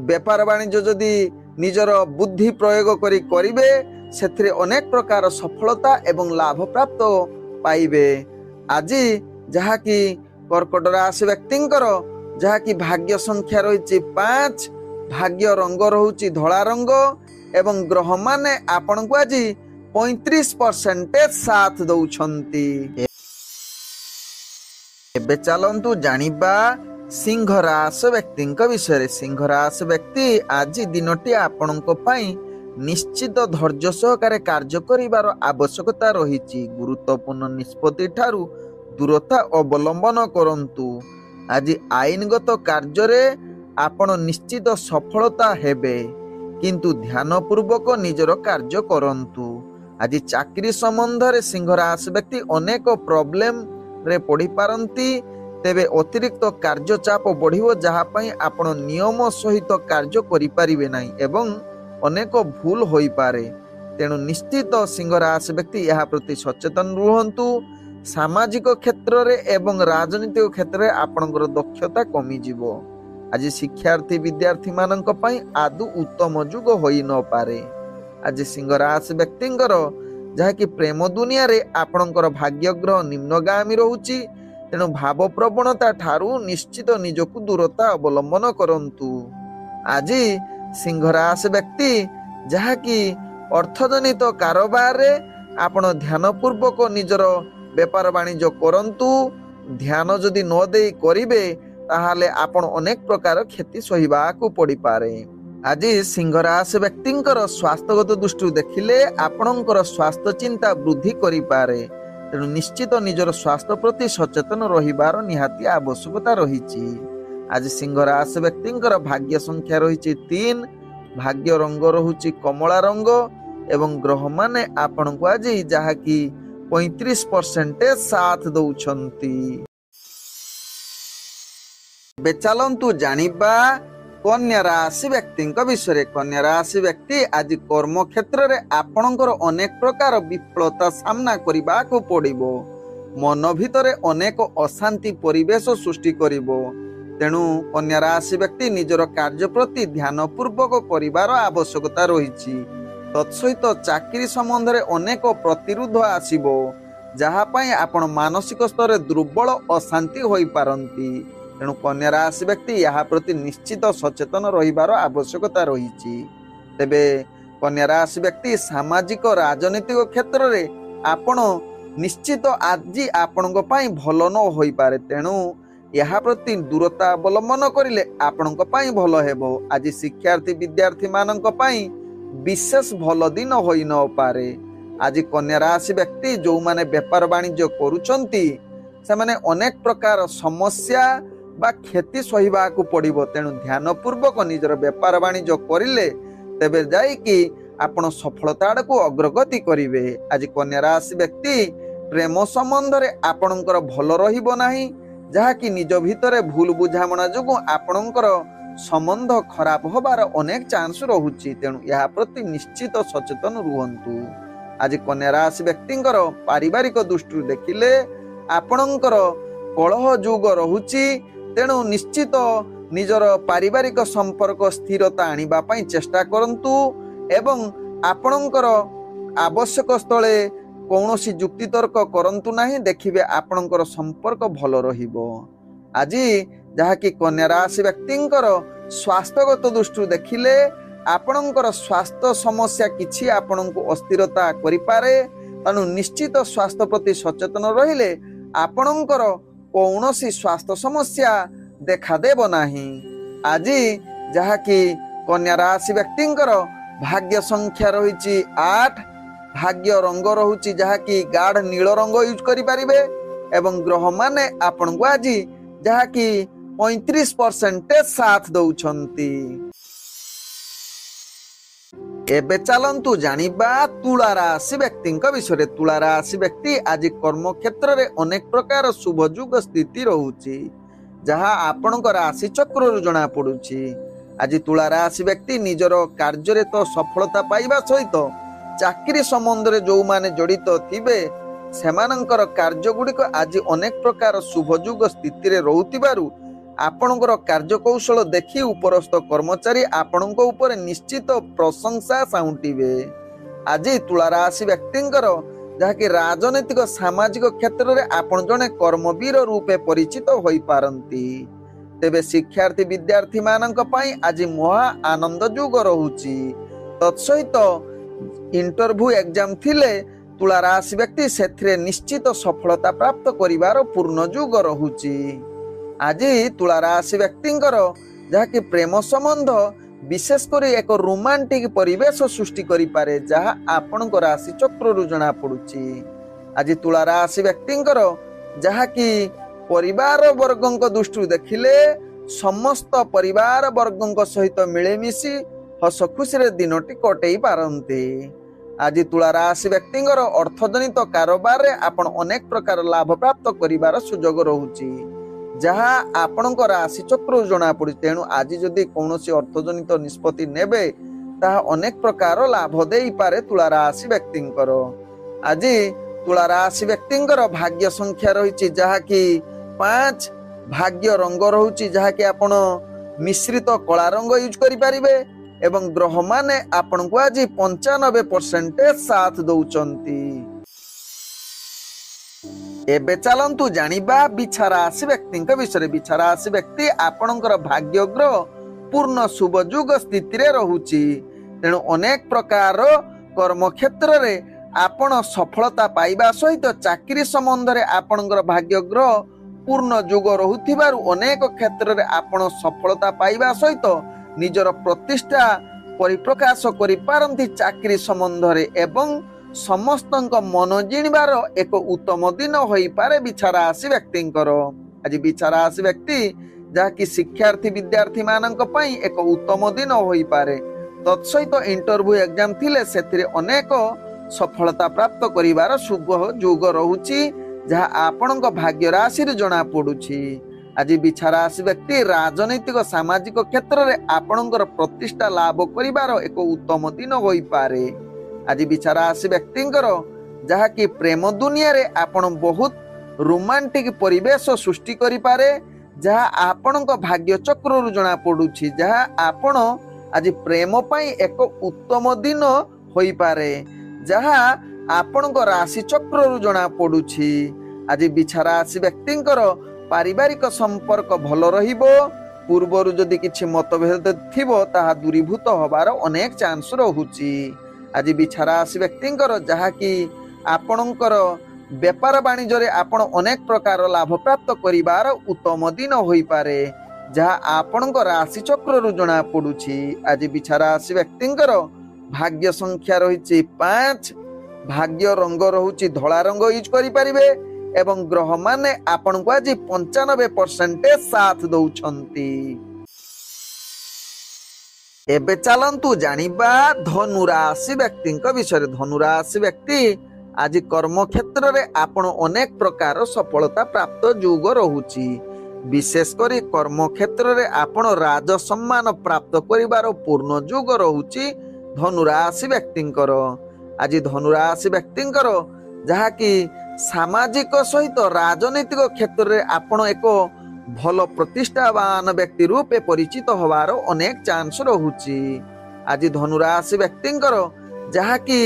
ବେପାର ବାଣିଜ୍ୟ ଯଦି ନିଜର ବୁଦ୍ଧି ପ୍ରୟୋଗ କରି କରିବେ ସେଥିରେ ଅନେକ ପ୍ରକାର ସଫଳତା ଏବଂ ଲାଭ ପ୍ରାପ୍ତ ପାଇବେ। ଆଜି ଯାହାକି କର୍କଟ ରାଶି ବ୍ୟକ୍ତିଙ୍କର ଯାହାକି ଭାଗ୍ୟ ସଂଖ୍ୟା ରହିଛି 5, ଭାଗ୍ୟ ରଙ୍ଗ ରହୁଛି ଧଳା ରଙ୍ଗ ଏବଂ ଗ୍ରହ ମାନେ ଆପଣଙ୍କୁ ଆଜି 35% ସାଥ ଦଉଛନ୍ତି। ଏବେ ଚାଲନ୍ତୁ ଜାଣିବା ସିଂହ ରାଶି ବ୍ୟକ୍ତିଙ୍କ ବିଷୟରେ। ସିଂହ ରାଶି ବ୍ୟକ୍ତି ଆଜି ଦିନଟି ଆପଣଙ୍କ ପାଇଁ ନିଶ୍ଚିତ ଧୈର୍ଯ୍ୟ ସହକାରେ କାର୍ଯ୍ୟ କରିବାର ଆବଶ୍ୟକତା ରହିଛି। ଗୁରୁତ୍ୱପୂର୍ଣ୍ଣ ନିଷ୍ପତ୍ତି ଠାରୁ ଦୂରତା ଅବଲମ୍ବନ କରନ୍ତୁ। ଆଜି ଆଇନଗତ କାର୍ଯ୍ୟରେ ଆପଣ ନିଶ୍ଚିତ ସଫଳତା ହେବେ, କିନ୍ତୁ ଧ୍ୟାନ ପୂର୍ବକ ନିଜର କାର୍ଯ୍ୟ କରନ୍ତୁ। ଆଜି ଚାକିରି ସମ୍ବନ୍ଧରେ ସିଂହ ରାଶି ବ୍ୟକ୍ତି ଅନେକ ପ୍ରୋବ୍ଲେମରେ ପଡ଼ିପାରନ୍ତି। ତେବେ ଅତିରିକ୍ତ କାର୍ଯ୍ୟ ଚାପ ବଢ଼ିବ, ଯାହା ପାଇଁ ଆପଣ ନିୟମ ସହିତ କାର୍ଯ୍ୟ କରିପାରିବେ ନାହିଁ ଏବଂ ଅନେକ ଭୁଲ ହୋଇପାରେ। ତେଣୁ ନିଶ୍ଚିତ ସିଂହ ରାଶି ବ୍ୟକ୍ତି ଏହା ପ୍ରତି ସଚେତନ ରୁହନ୍ତୁ। ସାମାଜିକ କ୍ଷେତ୍ରରେ ଏବଂ ରାଜନୈତିକ କ୍ଷେତ୍ରରେ ଆପଣଙ୍କର ଦକ୍ଷତା କମିଯିବ। ଆଜି ଶିକ୍ଷାର୍ଥୀ ବିଦ୍ୟାର୍ଥୀ ମାନଙ୍କ ପାଇଁ ଆଦୌ ଉତ୍ତମ ଯୁଗ ହୋଇନପାରେ। ଆଜି ସିଂହ ରାଶି ବ୍ୟକ୍ତିଙ୍କର ଯାହାକି ପ୍ରେମ ଦୁନିଆରେ ଆପଣଙ୍କର ଭାଗ୍ୟଗ୍ରହ ନିମ୍ନଗାମୀ ରହୁଛି, ତେଣୁ ଭାବ ପ୍ରବଣତା ଠାରୁ ନିଶ୍ଚିତ ନିଜକୁ ଦୂରତା ଅବଲମ୍ବନ କରନ୍ତୁ। ଆଜି ସିଂହ ରାଶି ବ୍ୟକ୍ତି ଯାହାକି ଅର୍ଥଜନିତ କାରବାରରେ ଆପଣ ଧ୍ୟାନ ପୂର୍ବକ ନିଜର ବେପାର ବାଣିଜ୍ୟ କରନ୍ତୁ। ଧ୍ୟାନ ଯଦି ନ ଦେଇ କରିବେ ତାହେଲେ ଆପଣ ଅନେକ ପ୍ରକାର କ୍ଷତି ସହିବାକୁ ପଡ଼ିପାରେ। ଆଜି ସିଂହ ରାଶି ବ୍ୟକ୍ତିଙ୍କର ସ୍ୱାସ୍ଥ୍ୟଗତ ଦୃଷ୍ଟିରୁ ଦେଖିଲେ ଆପଣଙ୍କର ସ୍ୱାସ୍ଥ୍ୟ ଚିନ୍ତା ବୃଦ୍ଧି କରିପାରେ, ତେଣୁ ନିଶ୍ଚିତ ନିଜର ସ୍ୱାସ୍ଥ୍ୟ ପ୍ରତି ସଚେତନ ରହିବାର ନିହାତି ଆବଶ୍ୟକତା ରହିଛି। ଆଜି ସିଂହ ରାଶି ବ୍ୟକ୍ତିଙ୍କର ଭାଗ୍ୟ ସଂଖ୍ୟା ରହିଛି 3, ଭାଗ୍ୟ ରଙ୍ଗ ରହୁଛି କମଳା ରଙ୍ଗ ଏବଂ ଗ୍ରହ ମାନେ ଆପଣଙ୍କୁ ଆଜି ଯାହାକି 35% ସାଥ ଦଉଛନ୍ତି। ଏବେ ଚାଲନ୍ତୁ ଜାଣିବା କନ୍ୟା ରାଶି ବ୍ୟକ୍ତିଙ୍କ ବିଷୟରେ। କନ୍ୟା ରାଶି ବ୍ୟକ୍ତି ଆଜି କର୍ମ କ୍ଷେତ୍ରରେ ଆପଣଙ୍କର ଅନେକ ପ୍ରକାର ବିଫଳତା ସାମ୍ନା କରିବାକୁ ପଡ଼ିବ। ମନ ଭିତରେ ଅନେକ ଅଶାନ୍ତି ପରିବେଶ ସୃଷ୍ଟି କରିବ। ତେଣୁ କନ୍ୟା ରାଶି ବ୍ୟକ୍ତି ନିଜର କାର୍ଯ୍ୟ ପ୍ରତି ଧ୍ୟାନ ପୂର୍ବକ କରିବାର ଆବଶ୍ୟକତା ରହିଛି। ତତ୍ସହିତ ଚାକିରି ସମ୍ବନ୍ଧରେ ଅନେକ ପ୍ରତିରୋଧ ଆସିବ, ଯାହା ପାଇଁ ଆପଣ ମାନସିକ ସ୍ତରରେ ଦୁର୍ବଳ ଅଶାନ୍ତି ହୋଇପାରନ୍ତି। ତେଣୁ କନ୍ୟା ରାଶି ବ୍ୟକ୍ତି ଏହା ପ୍ରତି ନିଶ୍ଚିତ ସଚେତନ ରହିବାର ଆବଶ୍ୟକତା ରହିଛି। ତେବେ କନ୍ୟା ରାଶି ବ୍ୟକ୍ତି ସାମାଜିକ ରାଜନୈତିକ କ୍ଷେତ୍ରରେ ଆପଣ ନିଶ୍ଚିତ ଆଜି ଆପଣଙ୍କ ପାଇଁ ଭଲ ନ ହୋଇପାରେ, ତେଣୁ ଏହା ପ୍ରତି ଦୂରତା ଅବଲମ୍ବନ କରିଲେ ଆପଣଙ୍କ ପାଇଁ ଭଲ ହେବ। ଆଜି ଶିକ୍ଷାର୍ଥୀ ବିଦ୍ୟାର୍ଥୀ ମାନଙ୍କ ପାଇଁ ବିଶେଷ ଭଲ ଦିନ ହୋଇନପାରେ। ଆଜି କନ୍ୟା ରାଶି ବ୍ୟକ୍ତି ଯେଉଁମାନେ ବେପାର ବାଣିଜ୍ୟ କରୁଛନ୍ତି ସେମାନେ ଅନେକ ପ୍ରକାର ସମସ୍ୟା ବା କ୍ଷତି ସହିବାକୁ ପଡ଼ିବ। ତେଣୁ ଧ୍ୟାନ ପୂର୍ବକ ନିଜର ବେପାର ବାଣିଜ୍ୟ କରିଲେ ତେବେ ଯାଇକି ଆପଣ ସଫଳତା ଆଡ଼କୁ ଅଗ୍ରଗତି କରିବେ। ଆଜି କନ୍ୟା ରାଶି ବ୍ୟକ୍ତି ପ୍ରେମ ସମ୍ବନ୍ଧରେ ଆପଣଙ୍କର ଭଲ ରହିବ ନାହିଁ, ଯାହାକି ନିଜ ଭିତରେ ଭୁଲ ବୁଝାମଣା ଯୋଗୁଁ ଆପଣଙ୍କର ସମ୍ବନ୍ଧ ଖରାପ ହେବାର ଅନେକ ଚାନ୍ସ ରହୁଛି। ତେଣୁ ଏହା ପ୍ରତି ନିଶ୍ଚିତ ସଚେତନ ରୁହନ୍ତୁ। ଆଜି କନ୍ୟା ରାଶି ବ୍ୟକ୍ତିଙ୍କର ପାରିବାରିକ ଦୃଷ୍ଟିରୁ ଦେଖିଲେ ଆପଣଙ୍କର କଳହ ଯୁଗ ରହୁଛି। ତେଣୁ ନିଶ୍ଚିତ ନିଜର ପାରିବାରିକ ସମ୍ପର୍କ ସ୍ଥିରତା ଆଣିବା ପାଇଁ ଚେଷ୍ଟା କରନ୍ତୁ ଏବଂ ଆପଣଙ୍କର ଆବଶ୍ୟକ ସ୍ଥଳେ କୌଣସି ଯୁକ୍ତିତର୍କ କରନ୍ତୁ ନାହିଁ। ଦେଖିବେ ଆପଣଙ୍କର ସମ୍ପର୍କ ଭଲ ରହିବ। ଆଜି ଯାହାକି କନ୍ୟା ରାଶି ବ୍ୟକ୍ତିଙ୍କର ସ୍ୱାସ୍ଥ୍ୟଗତ ଦୃଷ୍ଟିରୁ ଦେଖିଲେ ଆପଣଙ୍କର ସ୍ୱାସ୍ଥ୍ୟ ସମସ୍ୟା କିଛି ଆପଣଙ୍କୁ ଅସ୍ଥିରତା କରିପାରେ। ତେଣୁ ନିଶ୍ଚିତ ସ୍ୱାସ୍ଥ୍ୟ ପ୍ରତି ସଚେତନ ରହିଲେ ଆପଣଙ୍କର କୌଣସି ସ୍ୱାସ୍ଥ୍ୟ ସମସ୍ୟା ଦେଖାଦେବ ନାହିଁ। ଆଜି ଯାହାକି କନ୍ୟା ରାଶି ବ୍ୟକ୍ତିଙ୍କର ଭାଗ୍ୟ ସଂଖ୍ୟା ରହିଛି 8, ଭାଗ୍ୟ ରଙ୍ଗ ରହୁଛି ଯାହାକି ଗାଢ଼ ନୀଳ ରଙ୍ଗ ୟୁଜ୍ କରିପାରିବେ ଏବଂ ଗ୍ରହମାନେ ଆପଣଙ୍କୁ ଆଜି ଯାହାକି 35% ସାଥ ଦଉଛନ୍ତି। ଏବେ ଚାଲନ୍ତୁ ଜାଣିବା ତୁଳା ରାଶି ବ୍ୟକ୍ତିଙ୍କ ବିଷୟରେ। ତୁଳା ରାଶି ବ୍ୟକ୍ତି ଆଜି କର୍ମକ୍ଷେତ୍ରରେ ଅନେକ ପ୍ରକାର ଶୁଭ ଯୁଗ ସ୍ଥିତି ରହୁଛି, ଯାହା ଆପଣଙ୍କ ରାଶି ଚକ୍ରରୁ ଜଣା ପଡୁଛି। ଆଜି ତୁଳା ରାଶି ବ୍ୟକ୍ତି ନିଜର କାର୍ଯ୍ୟରେ ତ ସଫଳତା ପାଇବା ସହିତ ଚାକିରି ସମ୍ବନ୍ଧରେ ଯେଉଁମାନେ ଜଡ଼ିତ ଥିବେ ସେମାନଙ୍କର କାର୍ଯ୍ୟଗୁଡ଼ିକ ଆଜି ଅନେକ ପ୍ରକାର ଶୁଭ ଯୁଗ ସ୍ଥିତିରେ ରହୁଥିବାରୁ ଆପଣଙ୍କର କାର୍ଯ୍ୟକୌଶଳ ଦେଖି ଉପରସ୍ଥ କର୍ମଚାରୀ ଆପଣଙ୍କ ଉପରେ ନିଶ୍ଚିତ ପ୍ରଶଂସା ସାଉଣ୍ଟିବେ। ଆଜି ତୁଳା ରାଶି ବ୍ୟକ୍ତିଙ୍କର ଯାହାକି ରାଜନୈତିକ ସାମାଜିକ କ୍ଷେତ୍ରରେ ଆପଣ ଜଣେ କର୍ମବୀର ରୂପେ ପରିଚିତ ହୋଇପାରନ୍ତି। ତେବେ ଶିକ୍ଷାର୍ଥୀ ବିଦ୍ୟାର୍ଥୀ ମାନଙ୍କ ପାଇଁ ଆଜି ମହା ଆନନ୍ଦ ଯୁଗ ରହୁଛି। ତତ୍ସହିତ ଇଣ୍ଟରଭ୍ୟୁ ଏକ୍ଜାମ ଥିଲେ ତୁଳା ରାଶି ବ୍ୟକ୍ତି ସେଥିରେ ନିଶ୍ଚିତ ସଫଳତା ପ୍ରାପ୍ତ କରିବାର ପୂର୍ଣ୍ଣ ଯୁଗ ରହୁଛି। ଆଜି ତୁଳା ରାଶି ବ୍ୟକ୍ତିଙ୍କର ଯାହାକି ପ୍ରେମ ସମ୍ବନ୍ଧ ବିଶେଷ କରି ଏକ ରୋମାଣ୍ଟିକ ପରିବେଶ ସୃଷ୍ଟି କରିପାରେ, ଯାହା ଆପଣଙ୍କ ରାଶି ଚକ୍ରରୁ ଜଣା ପଡୁଛି। ଆଜି ତୁଳା ରାଶି ବ୍ୟକ୍ତିଙ୍କର ଯାହାକି ପରିବାର ବର୍ଗଙ୍କ ଦୃଷ୍ଟିରୁ ଦେଖିଲେ ସମସ୍ତ ପରିବାର ବର୍ଗଙ୍କ ସହିତ ମିଳିମିଶି ହସ ଖୁସିରେ ଦିନଟି କଟେଇ ପାରନ୍ତି। ଆଜି ତୁଳା ରାଶି ବ୍ୟକ୍ତିଙ୍କର ଅର୍ଥଜନିତ କାରବାରରେ ଆପଣ ଅନେକ ପ୍ରକାର ଲାଭ ପ୍ରାପ୍ତ କରିବାର ସୁଯୋଗ ରହୁଛି, ଯାହା ଆପଣଙ୍କ ରାଶି ଚକ୍ରରୁ ଜଣାପଡୁଛି। ତେଣୁ ଆଜି ଯଦି କୌଣସି ଅର୍ଥଜନିତ ନିଷ୍ପତ୍ତି ନେବେ ତାହା ଅନେକ ପ୍ରକାର ଲାଭ ଦେଇପାରେ ତୁଳା ରାଶି ବ୍ୟକ୍ତିଙ୍କର। ଆଜି ତୁଳା ରାଶି ବ୍ୟକ୍ତିଙ୍କର ଭାଗ୍ୟ ସଂଖ୍ୟା ରହିଛି ଯାହାକି 5, ଭାଗ୍ୟ ରଙ୍ଗ ରହୁଛି ଯାହାକି ଆପଣ ମିଶ୍ରିତ କଳା ରଙ୍ଗ ୟୁଜ୍ କରିପାରିବେ ଏବଂ ଗ୍ରହମାନେ ଆପଣଙ୍କୁ ଆଜି 95% ସାଥ ଦଉଛନ୍ତି। ଏବେ ଚାଲନ୍ତୁ ଜାଣିବା ବିଛା ରାଶି ବ୍ୟକ୍ତିଙ୍କ ବିଷୟରେ। ବିଛା ରାଶି ବ୍ୟକ୍ତି ଆପଣଙ୍କର ଭାଗ୍ୟ ଗ୍ରହ ପୂର୍ଣ୍ଣ ଶୁଭ ଯୁଗ ସ୍ଥିତିରେ ରହୁଛି। ତେଣୁ ଅନେକ ପ୍ରକାର କର୍ମକ୍ଷେତ୍ରରେ ଆପଣ ସଫଳତା ପାଇବା ସହିତ ଚାକିରି ସମ୍ବନ୍ଧରେ ଆପଣଙ୍କର ଭାଗ୍ୟ ଗ୍ରହ ପୂର୍ଣ୍ଣ ଯୁଗ ରହୁଥିବାରୁ ଅନେକ କ୍ଷେତ୍ରରେ ଆପଣ ସଫଳତା ପାଇବା ସହିତ ନିଜର ପ୍ରତିଷ୍ଠା ପରିପ୍ରକାଶ କରିପାରନ୍ତି ଚାକିରି ସମ୍ବନ୍ଧରେ ଏବଂ ସମସ୍ତଙ୍କ ମନ ଜିଣିବାର ଏକ ଉତ୍ତମ ଦିନ ହୋଇପାରେ ବିଛା ରାଶି ବ୍ୟକ୍ତିଙ୍କର। ଆଜି ବିଛା ରାଶି ବ୍ୟକ୍ତି ଯାହାକି ଶିକ୍ଷାର୍ଥୀ ବିଦ୍ୟାର୍ଥୀ ମାନଙ୍କ ପାଇଁ ଏକ ଉତ୍ତମ ଦିନ ହୋଇପାରେ। ତତ୍ସହିତ ଇଣ୍ଟରଭ୍ୟୁ ଏକ୍ଜାମ ଥିଲେ ସେଥିରେ ଅନେକ ସଫଳତା ପ୍ରାପ୍ତ କରିବାର ଶୁଭ ଯୋଗ ରହୁଛି, ଯାହା ଆପଣଙ୍କ ଭାଗ୍ୟ ରାଶିରେ ଜଣା ପଡୁଛି। ଆଜି ବିଛା ରାଶି ବ୍ୟକ୍ତି ରାଜନୈତିକ ସାମାଜିକ କ୍ଷେତ୍ରରେ ଆପଣଙ୍କର ପ୍ରତିଷ୍ଠା ଲାଭ କରିବାର ଏକ ଉତ୍ତମ ଦିନ ହୋଇପାରେ। ଆଜି ବିଛା ରାଶି ବ୍ୟକ୍ତିଙ୍କର ଯାହାକି ପ୍ରେମ ଦୁନିଆରେ ଆପଣ ବହୁତ ରୋମାଣ୍ଟିକ ପରିବେଶ ସୃଷ୍ଟି କରିପାରେ, ଯାହା ଆପଣଙ୍କ ଭାଗ୍ୟ ଚକ୍ରରୁ ଜଣା ପଡୁଛି, ଯାହା ଆପଣ ଆଜି ପ୍ରେମ ପାଇଁ ଏକ ଉତ୍ତମ ଦିନ ହୋଇପାରେ, ଯାହା ଆପଣଙ୍କ ରାଶି ଚକ୍ରରୁ ଜଣା ପଡୁଛି। ଆଜି ବିଛା ରାଶି ବ୍ୟକ୍ତିଙ୍କର ପାରିବାରିକ ସମ୍ପର୍କ ଭଲ ରହିବ। ପୂର୍ବରୁ ଯଦି କିଛି ମତଭେଦ ଥିବ ତାହା ଦୂରୀଭୂତ ହବାର ଅନେକ ଚାନ୍ସ ରହୁଛି। ଆଜି ବିଛା ରାଶି ବ୍ୟକ୍ତିଙ୍କର ଯାହାକି ଆପଣଙ୍କର ବେପାର ବାଣିଜ୍ୟରେ ଆପଣ ଅନେକ ପ୍ରକାର ଲାଭ ପ୍ରାପ୍ତ କରିବାର ଉତ୍ତମ ଦିନ ହୋଇପାରେ, ଯାହା ଆପଣଙ୍କ ରାଶି ଚକ୍ରରୁ ଜଣା ପଡୁଛି। ଆଜି ବିଛା ରାଶି ବ୍ୟକ୍ତିଙ୍କର ଭାଗ୍ୟ ସଂଖ୍ୟା ରହିଛି 5, ଭାଗ୍ୟ ରଙ୍ଗ ରହୁଛି ଧଳା ରଙ୍ଗ ୟୁଜ୍ କରିପାରିବେ ଏବଂ ଗ୍ରହମାନେ ଆପଣଙ୍କୁ ଆଜି 95% ସାଥ ଦଉଛନ୍ତି। ଏବେ ଚାଲନ୍ତୁ ଜାଣିବା ଧନୁରାଶି ବ୍ୟକ୍ତିଙ୍କ ବିଷୟରେ। ଧନୁରାଶି ବ୍ୟକ୍ତି ଆଜି କର୍ମକ୍ଷେତ୍ରରେ ଆପଣ ଅନେକ ପ୍ରକାର ସଫଳତା ପ୍ରାପ୍ତ ଯୋଗ ରହୁଛି। ବିଶେଷ କରି କର୍ମକ୍ଷେତ୍ରରେ ଆପଣ ରାଜସମ୍ମାନ ପ୍ରାପ୍ତ କରିବାର ପୂର୍ଣ୍ଣ ଯୋଗ ରହୁଛି ଧନୁରାଶି ବ୍ୟକ୍ତିଙ୍କର। ଆଜି ଧନୁରାଶି ବ୍ୟକ୍ତିଙ୍କର ଯାହାକି ସାମାଜିକ ସହିତ ରାଜନୈତିକ କ୍ଷେତ୍ରରେ ଆପଣ ଏକ ଭଲ ପ୍ରତିଷ୍ଠାବାନ ବ୍ୟକ୍ତି ରୂପେ ପରିଚିତ ହେବାର ଅନେକ ଚାନ୍ସ ରହୁଛି। ଆଜି ଧନୁରାଶି ବ୍ୟକ୍ତିଙ୍କର ଯାହାକି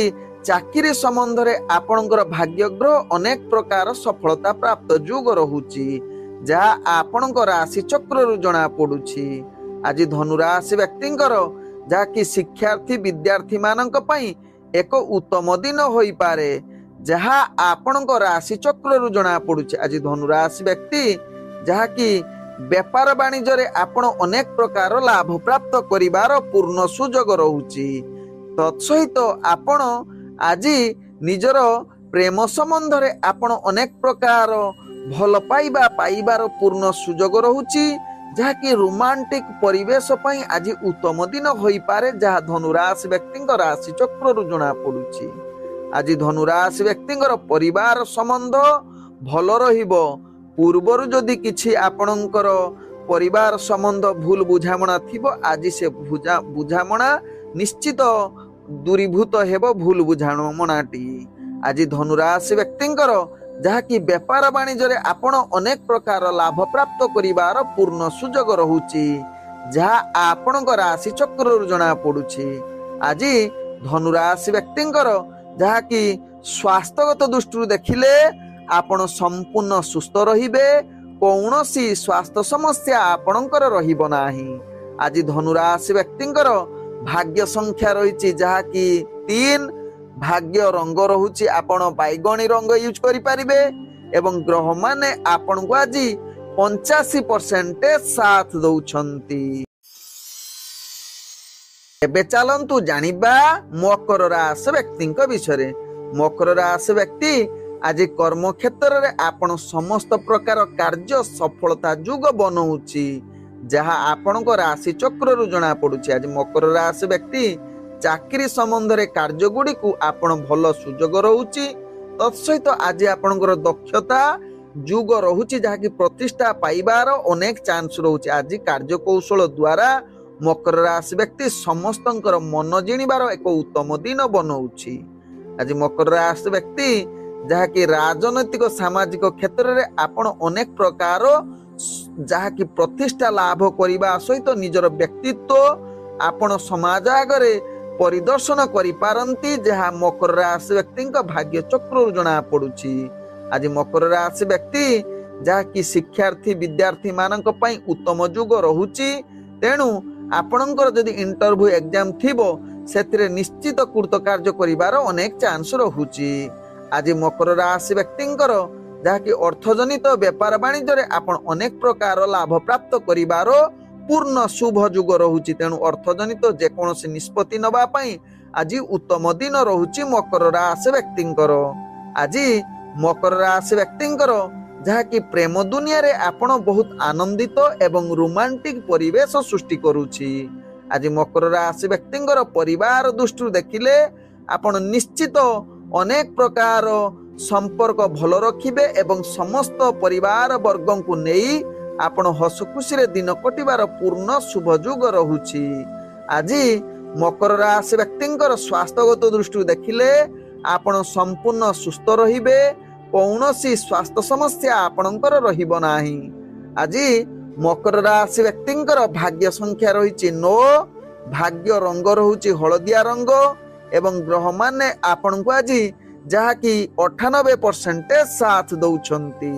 ଚାକିରି ସମ୍ବନ୍ଧରେ ଆପଣଙ୍କର ଭାଗ୍ୟଗ୍ରହ ଅନେକ ପ୍ରକାର ସଫଳତା ପ୍ରାପ୍ତ ଯୋଗ ରହୁଛି, ଯାହା ଆପଣଙ୍କ ରାଶି ଚକ୍ରରୁ ଜଣା ପଡୁଛି। ଆଜି ଧନୁରାଶି ବ୍ୟକ୍ତିଙ୍କର ଯାହାକି ଶିକ୍ଷାର୍ଥୀ ବିଦ୍ୟାର୍ଥୀ ମାନଙ୍କ ପାଇଁ ଏକ ଉତ୍ତମ ଦିନ ହୋଇପାରେ, ଯାହା ଆପଣଙ୍କ ରାଶି ଚକ୍ରରୁ ଜଣା ପଡୁଛି। ଆଜି ଧନୁରାଶି ବ୍ୟକ୍ତି ଯାହାକି ବେପାର ବାଣିଜ୍ୟରେ ଆପଣ ଅନେକ ପ୍ରକାର ଲାଭ ପ୍ରାପ୍ତ କରିବାର ପୂର୍ଣ୍ଣ ସୁଯୋଗ ରହୁଛି। ତତ୍ସହିତ ଆପଣ ଆଜି ନିଜର ପ୍ରେମ ସମ୍ବନ୍ଧରେ ଆପଣ ଅନେକ ପ୍ରକାର ଭଲ ପାଇବାର ପୂର୍ଣ୍ଣ ସୁଯୋଗ ରହୁଛି, ଯାହାକି ରୋମାଣ୍ଟିକ ପରିବେଶ ପାଇଁ ଆଜି ଉତ୍ତମ ଦିନ ହୋଇପାରେ, ଯାହା ଧନୁରାଶି ବ୍ୟକ୍ତିଙ୍କ ରାଶି ଚକ୍ରରୁ ଜଣା ପଡୁଛି। ଆଜି ଧନୁରାଶି ବ୍ୟକ୍ତିଙ୍କର ପରିବାର ସମ୍ବନ୍ଧ ଭଲ ରହିବ। ପୂର୍ବରୁ ଯଦି କିଛି ଆପଣଙ୍କର ପରିବାର ସମ୍ବନ୍ଧ ଭୁଲ ବୁଝାମଣା ଥିବ, ଆଜି ସେ ବୁଝାମଣା ନିଶ୍ଚିତ ଦୂରୀଭୂତ ହେବ ଭୁଲ ବୁଝାମଣାଟି। ଆଜି ଧନୁରାଶି ବ୍ୟକ୍ତିଙ୍କର ଯାହାକି ବେପାର ବାଣିଜ୍ୟରେ ଆପଣ ଅନେକ ପ୍ରକାର ଲାଭ ପ୍ରାପ୍ତ କରିବାର ପୂର୍ଣ୍ଣ ସୁଯୋଗ ରହୁଛି, ଯାହା ଆପଣଙ୍କ ରାଶି ଚକ୍ରରୁ ଜଣା ପଡୁଛି। ଆଜି ଧନୁରାଶି ବ୍ୟକ୍ତିଙ୍କର ଯାହାକି ସ୍ୱାସ୍ଥ୍ୟଗତ ଦୃଷ୍ଟିରୁ ଦେଖିଲେ ଆପଣ ସମ୍ପୂର୍ଣ୍ଣ ସୁସ୍ଥ ରହିବେ, କୌଣସି ସ୍ୱାସ୍ଥ୍ୟ ସମସ୍ୟା ଆପଣଙ୍କର ରହିବ ନାହିଁ। ଆଜି ଧନୁରାଶି ବ୍ୟକ୍ତିଙ୍କର ଭାଗ୍ୟ ସଂଖ୍ୟା ରହିଛି ଯାହାକି 3, ଭାଗ୍ୟ ରଙ୍ଗ ରହୁଛି ଆପଣ ବାଇଗଣୀ ରଙ୍ଗ ୟୁଜ କରିପାରିବେ ଏବଂ ଗ୍ରହମାନେ ଆପଣଙ୍କୁ ଆଜି 85% ସାଥ ଦଉଛନ୍ତି। ଏବେ ଚାଲନ୍ତୁ ଜାଣିବା ମକର ରାଶି ବ୍ୟକ୍ତିଙ୍କ ବିଷୟରେ। ମକର ରାଶି ବ୍ୟକ୍ତି ଆଜି କର୍ମକ୍ଷେତ୍ରରେ ଆପଣ ସମସ୍ତ ପ୍ରକାର କାର୍ଯ୍ୟ ସଫଳତା ଯୋଗ ବନଉଛି, ଯାହା ଆପଣଙ୍କ ରାଶି ଚକ୍ରରୁ ଜଣା ପଡୁଛି। ଆଜି ମକର ରାଶି ବ୍ୟକ୍ତି ଚାକିରି ସମ୍ବନ୍ଧରେ କାର୍ଯ୍ୟ ଗୁଡ଼ିକୁ ଆପଣ ଭଲ ସୁଯୋଗ ରହୁଛି। ତତ୍ସହିତ ଆଜି ଆପଣଙ୍କର ଦକ୍ଷତା ଯୋଗ ରହୁଛି, ଯାହାକି ପ୍ରତିଷ୍ଠା ପାଇବାର ଅନେକ ଚାନ୍ସ ରହୁଛି। ଆଜି କାର୍ଯ୍ୟ କୌଶଳ ଦ୍ୱାରା ମକର ରାଶି ବ୍ୟକ୍ତି ସମସ୍ତଙ୍କର ମନ ଜିଣିବାର ଏକ ଉତ୍ତମ ଦିନ ବନଉଛି। ଆଜି ମକର ରାଶି ବ୍ୟକ୍ତି ଯାହାକି ରାଜନୈତିକ ସାମାଜିକ କ୍ଷେତ୍ରରେ ଆପଣ ଅନେକ ପ୍ରକାର ଯାହାକି ପ୍ରତିଷ୍ଠା ଲାଭ କରିବା ସହିତ ନିଜର ବ୍ୟକ୍ତିତ୍ୱ ଆପଣ ସମାଜ ଆଗରେ ପରିଦର୍ଶନ କରିପାରନ୍ତି, ଯାହା ମକର ରାଶି ବ୍ୟକ୍ତିଙ୍କ ଭାଗ୍ୟ ଚକ୍ରରୁ ଜଣା ପଡୁଛି। ଆଜି ମକର ରାଶି ବ୍ୟକ୍ତି ଯାହାକି ଶିକ୍ଷାର୍ଥୀ ବିଦ୍ୟାର୍ଥୀ ମାନଙ୍କ ପାଇଁ ଉତ୍ତମ ଯୋଗ ରହୁଛି, ତେଣୁ ଆପଣଙ୍କର ଯଦି ଇଣ୍ଟରଭ୍ୟୁ ଏକ୍ଜାମ ଥିବ ସେଥିରେ ନିଶ୍ଚିତ କୃତକାର୍ଯ୍ୟ କରିବାର ଅନେକ ଚାନ୍ସ ରହୁଛି। ଆଜି ମକର ରାଶି ବ୍ୟକ୍ତିଙ୍କର ଯାହାକି ଅର୍ଥଜନିତ ବେପାର ବାଣିଜ୍ୟରେ ଆପଣ ଅନେକ ପ୍ରକାର ଲାଭ ପ୍ରାପ୍ତ କରିବାର ପୂର୍ଣ୍ଣ ଶୁଭ ଯୋଗ ରହୁଛି, ତେଣୁ ଅର୍ଥଜନିତ ଯେକୌଣସି ନିଷ୍ପତ୍ତି ନେବା ପାଇଁ ଆଜି ଉତ୍ତମ ଦିନ ରହୁଛି ମକର ରାଶି ବ୍ୟକ୍ତିଙ୍କର। ଆଜି ମକର ରାଶି ବ୍ୟକ୍ତିଙ୍କର ଯାହାକି ପ୍ରେମ ଦୁନିଆରେ ଆପଣ ବହୁତ ଆନନ୍ଦିତ ଏବଂ ରୋମାଣ୍ଟିକ ପରିବେଶ ସୃଷ୍ଟି କରୁଛି। ଆଜି ମକର ରାଶି ବ୍ୟକ୍ତିଙ୍କର ପରିବାର ଦୃଷ୍ଟିରୁ ଦେଖିଲେ ଆପଣ ନିଶ୍ଚିତ ଅନେକ ପ୍ରକାର ସମ୍ପର୍କ ଭଲ ରଖିବେ ଏବଂ ସମସ୍ତ ପରିବାର ବର୍ଗଙ୍କୁ ନେଇ ଆପଣ ହସ ଖୁସିରେ ଦିନ କଟିବାର ପୂର୍ଣ୍ଣ ଶୁଭ ଯୋଗ ରହୁଛି। ଆଜି ମକର ରାଶି ବ୍ୟକ୍ତିଙ୍କର ସ୍ୱାସ୍ଥ୍ୟଗତ ଦୃଷ୍ଟିରୁ ଦେଖିଲେ ଆପଣ ସମ୍ପୂର୍ଣ୍ଣ ସୁସ୍ଥ ରହିବେ, କୌଣସି ସ୍ୱାସ୍ଥ୍ୟ ସମସ୍ୟା ଆପଣଙ୍କର ରହିବ ନାହିଁ। ଆଜି ମକର ରାଶି ବ୍ୟକ୍ତିଙ୍କର ଭାଗ୍ୟ ସଂଖ୍ୟା ରହିଛି 9, ଭାଗ୍ୟ ରଙ୍ଗ ରହୁଛି ହଳଦିଆ ରଙ୍ଗ ଏବଂ ଗ୍ରହମାନେ ଆପଣଙ୍କୁ ଆଜି ଯାହାକି 98% ସାଥ ଦଉଛନ୍ତି।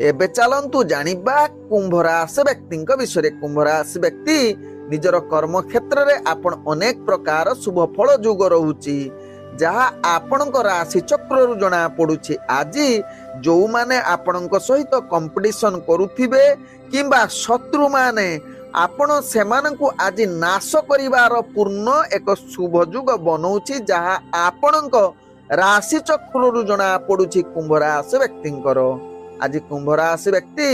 ଏବେ ଚାଲନ୍ତୁ ଜାଣିବା କୁମ୍ଭ ରାଶି ବ୍ୟକ୍ତିଙ୍କ ବିଷୟରେ। କୁମ୍ଭ ରାଶି ବ୍ୟକ୍ତି ନିଜର କର୍ମକ୍ଷେତ୍ରରେ ଆପଣ ଅନେକ ପ୍ରକାର ଶୁଭ ଫଳ ଯୋଗ ରହୁଛି, ଯାହା ଆପଣଙ୍କ ରାଶି ଚକ୍ରରୁ ଜଣା ପଡୁଛି। ଆଜି ଯୋଉମାନେ ଆପଣଙ୍କ ସହିତ କମ୍ପିଟିସନ କରୁଥିବେ କିମ୍ବା ଶତ୍ରୁମାନେ ଆପଣ ସେମାନଙ୍କୁ ଆଜି ନାଶ କରିବାର ପୂର୍ଣ୍ଣ ଏକ ଶୁଭ ଯୋଗ ବନଉଛି, ଯାହା ଆପଣଙ୍କ ରାଶି ଚକ୍ରରୁ ଜଣା ପଡୁଛି କୁମ୍ଭ ରାଶି ବ୍ୟକ୍ତିଙ୍କର। ଆଜି କୁମ୍ଭ ରାଶି ବ୍ୟକ୍ତି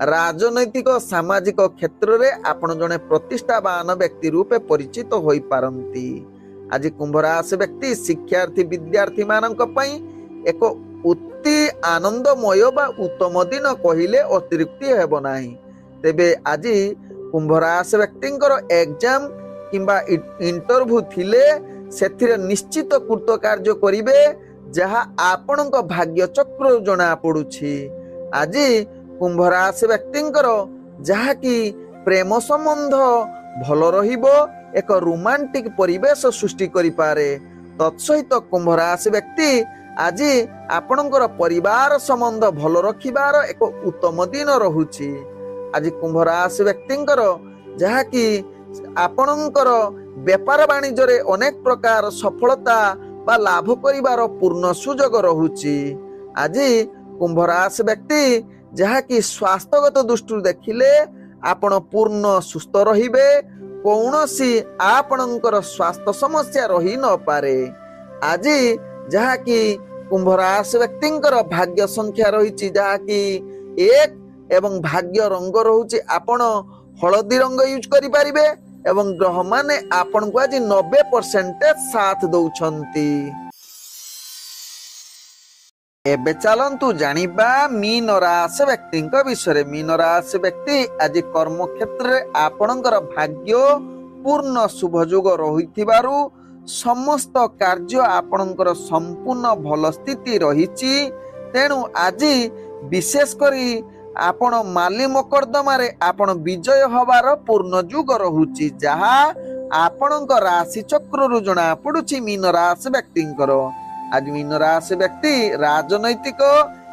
ରାଜନୈତିକ ସାମାଜିକ କ୍ଷେତ୍ରରେ ଆପଣ ଜଣେ ପ୍ରତିଷ୍ଠାବାନ ବ୍ୟକ୍ତି ରୂପେ ପରିଚିତ ହୋଇପାରନ୍ତି। ଆଜି କୁମ୍ଭ ରାଶି ବ୍ୟକ୍ତି ଶିକ୍ଷାର୍ଥୀ ବିଦ୍ୟାର୍ଥୀ ମାନଙ୍କ ପାଇଁ ଏକ ଅତି ଆନନ୍ଦମୟ ବା ଉତ୍ତମ ଦିନ କହିଲେ ଅତିରିକ୍ତି ହେବ ନାହିଁ। ତେବେ ଆଜି କୁମ୍ଭ ରାଶି ବ୍ୟକ୍ତିଙ୍କର ଏକ୍ଜାମ କିମ୍ବା ଇଣ୍ଟରଭ୍ୟୁ ଥିଲେ ସେଥିରେ ନିଶ୍ଚିତ କୃତକାର୍ଯ୍ୟ କରିବେ, ଯାହା ଆପଣଙ୍କ ଭାଗ୍ୟ ଚକ୍ରରୁ ଜଣା ପଡୁଛି। ଆଜି କୁମ୍ଭ ରାଶି ବ୍ୟକ୍ତିଙ୍କର ଯାହାକି ପ୍ରେମ ସମ୍ବନ୍ଧ ଭଲ ରହିବ, ଏକ ରୋମାଣ୍ଟିକ ପରିବେଶ ସୃଷ୍ଟି କରିପାରେ। ତତ୍ସହିତ କୁମ୍ଭ ରାଶି ବ୍ୟକ୍ତି ଆଜି ଆପଣଙ୍କର ପରିବାର ସମ୍ବନ୍ଧ ଭଲ ରଖିବାର ଏକ ଉତ୍ତମ ଦିନ ରହୁଛି। ଆଜି କୁମ୍ଭ ରାଶି ବ୍ୟକ୍ତିଙ୍କର ଯାହାକି ଆପଣଙ୍କର ବେପାର ବାଣିଜ୍ୟରେ ଅନେକ ପ୍ରକାର ସଫଳତା ବା ଲାଭ କରିବାର ପୂର୍ଣ୍ଣ ସୁଯୋଗ ରହୁଛି। ଆଜି କୁମ୍ଭ ରାଶି ବ୍ୟକ୍ତି ଯାହାକି ସ୍ୱାସ୍ଥ୍ୟଗତ ଦୃଷ୍ଟିରୁ ଦେଖିଲେ ଆପଣ ପୂର୍ଣ୍ଣ ସୁସ୍ଥ ରହିବେ, କୌଣସି ଆପଣଙ୍କର ସ୍ୱାସ୍ଥ୍ୟ ସମସ୍ୟା ରହି ନପାରେ। ଆଜି ଯାହାକି କୁମ୍ଭ ରାଶି ବ୍ୟକ୍ତିଙ୍କର ଭାଗ୍ୟ ସଂଖ୍ୟା ରହିଛି ଯାହାକି 1 ଏବଂ ଭାଗ୍ୟ ରଙ୍ଗ ରହୁଛି ଆପଣ ହଳଦୀ ରଙ୍ଗ ୟୁଜ କରିପାରିବେ ଏବଂ ଗ୍ରହମାନେ ଆପଣଙ୍କୁ ଆଜି 90% ସାଥ ଦଉଛନ୍ତି। ଏବେ ଚାଲନ୍ତୁ ଜାଣିବା ମୀନ ରାଶି ବ୍ୟକ୍ତିଙ୍କ ବିଷୟରେ। ମୀନ ରାଶି ବ୍ୟକ୍ତି ଆଜି କର୍ମକ୍ଷେତ୍ରରେ ଆପଣଙ୍କର ଭାଗ୍ୟ ପୂର୍ଣ୍ଣ ଶୁଭ ଯୋଗ ରହିଥିବାରୁ ସମସ୍ତ କାର୍ଯ୍ୟ ଆପଣଙ୍କର ସମ୍ପୂର୍ଣ୍ଣ ଭଲ ସ୍ଥିତି ରହିଛି। ତେଣୁ ଆଜି ବିଶେଷ କରି ଆପଣ ମାଲି ମକଦ୍ଦମାରେ ଆପଣ ବିଜୟ ହବାର ପୂର୍ଣ୍ଣ ଯୁଗ ରହୁଛି, ଯାହା ଆପଣଙ୍କ ରାଶି ଚକ୍ରରୁ ଜଣା ପଡୁଛି ମୀନ ରାଶି ବ୍ୟକ୍ତିଙ୍କର। ଆଜି ମୀନ ରାଶି ବ୍ୟକ୍ତି ରାଜନୈତିକ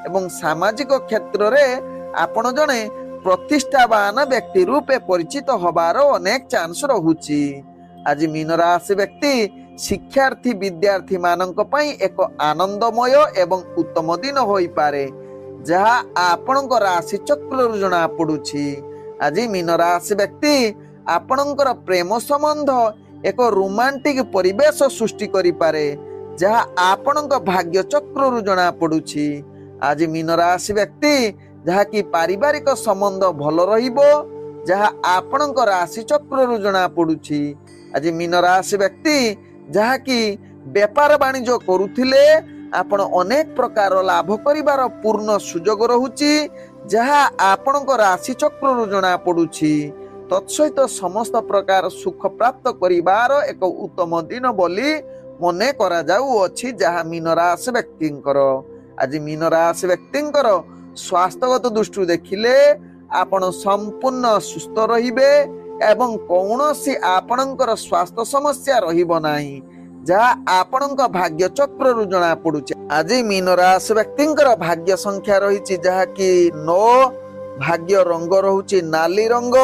ଏବଂ ସାମାଜିକ କ୍ଷେତ୍ରରେ ଆପଣ ଜଣେ ପ୍ରତିଷ୍ଠାବାନ ବ୍ୟକ୍ତି ରୂପେ ପରିଚିତ ହବାର ଅନେକ ଚାନ୍ସ ରହୁଛି। ଆଜି ମୀନ ରାଶି ବ୍ୟକ୍ତି ଶିକ୍ଷାର୍ଥୀ ବିଦ୍ୟାର୍ଥୀ ମାନଙ୍କ ପାଇଁ ଏକ ଆନନ୍ଦମୟ ଏବଂ ଉତ୍ତମ ଦିନ ହୋଇପାରେ, ଯାହା ଆପଣଙ୍କ ରାଶି ଚକ୍ରରୁ ଜଣା ପଡୁଛି। ଆଜି ମୀନ ରାଶି ବ୍ୟକ୍ତି ଆପଣଙ୍କର ପ୍ରେମ ସମ୍ବନ୍ଧ ଏକ ରୋମାଣ୍ଟିକ ପରିବେଶ ସୃଷ୍ଟି କରିପାରେ, ଯାହା ଆପଣଙ୍କ ଭାଗ୍ୟ ଚକ୍ରରୁ ଜଣା ପଡୁଛି। ଆଜି ମୀନ ରାଶି ବ୍ୟକ୍ତି ଯାହାକି ପାରିବାରିକ ସମ୍ବନ୍ଧ ଭଲ ରହିବ, ଯାହା ଆପଣଙ୍କ ରାଶି ଚକ୍ରରୁ ଜଣା ପଡୁଛି। ଆଜି ମୀନ ରାଶି ବ୍ୟକ୍ତି ଯାହାକି ବେପାର ବାଣିଜ୍ୟ କରୁଥିଲେ ଆପଣ ଅନେକ ପ୍ରକାର ଲାଭ କରିବାର ପୂର୍ଣ୍ଣ ସୁଯୋଗ ରହୁଛି, ଯାହା ଆପଣଙ୍କ ରାଶି ଚକ୍ରରୁ ଜଣା ପଡୁଛି। ତତ୍ସହିତ ସମସ୍ତ ପ୍ରକାର ସୁଖ ପ୍ରାପ୍ତ କରିବାର ଏକ ଉତ୍ତମ ଦିନ ବୋଲି ମନେ କରାଯାଉଅଛି, ଯାହା ମୀନ ରାଶି ବ୍ୟକ୍ତିଙ୍କର। ଆଜି ମୀନ ରାଶି ବ୍ୟକ୍ତିଙ୍କର ସ୍ୱାସ୍ଥ୍ୟଗତ ଦୃଷ୍ଟିରୁ ଦେଖିଲେ ଆପଣ ସମ୍ପୂର୍ଣ୍ଣ ସୁସ୍ଥ ରହିବେ ଏବଂ କୌଣସି ଆପଣଙ୍କର ସ୍ୱାସ୍ଥ୍ୟ ସମସ୍ୟା ରହିବ ନାହିଁ, ଯାହା ଆପଣଙ୍କ ଭାଗ୍ୟ ଚକ୍ରରୁ ଜଣା ପଡୁଛି। ଆଜି ମୀନ ରାଶି ବ୍ୟକ୍ତିଙ୍କର ଭାଗ୍ୟ ସଂଖ୍ୟା ରହିଛି ଯାହାକି 9, ଭାଗ୍ୟ ରଙ୍ଗ ରହୁଛି ନାଲି ରଙ୍ଗ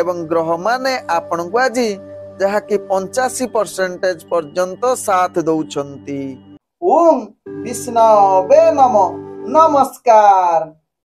ଏବଂ ଗ୍ରହମାନେ ଆପଣଙ୍କୁ ଆଜି ଯାହାକି 85% ପର୍ଯ୍ୟନ୍ତ ସାଥ ଦଉଛନ୍ତି। ଓಂ ବିଷ୍ଣବେ ନମଃ। ନମସ୍କାର।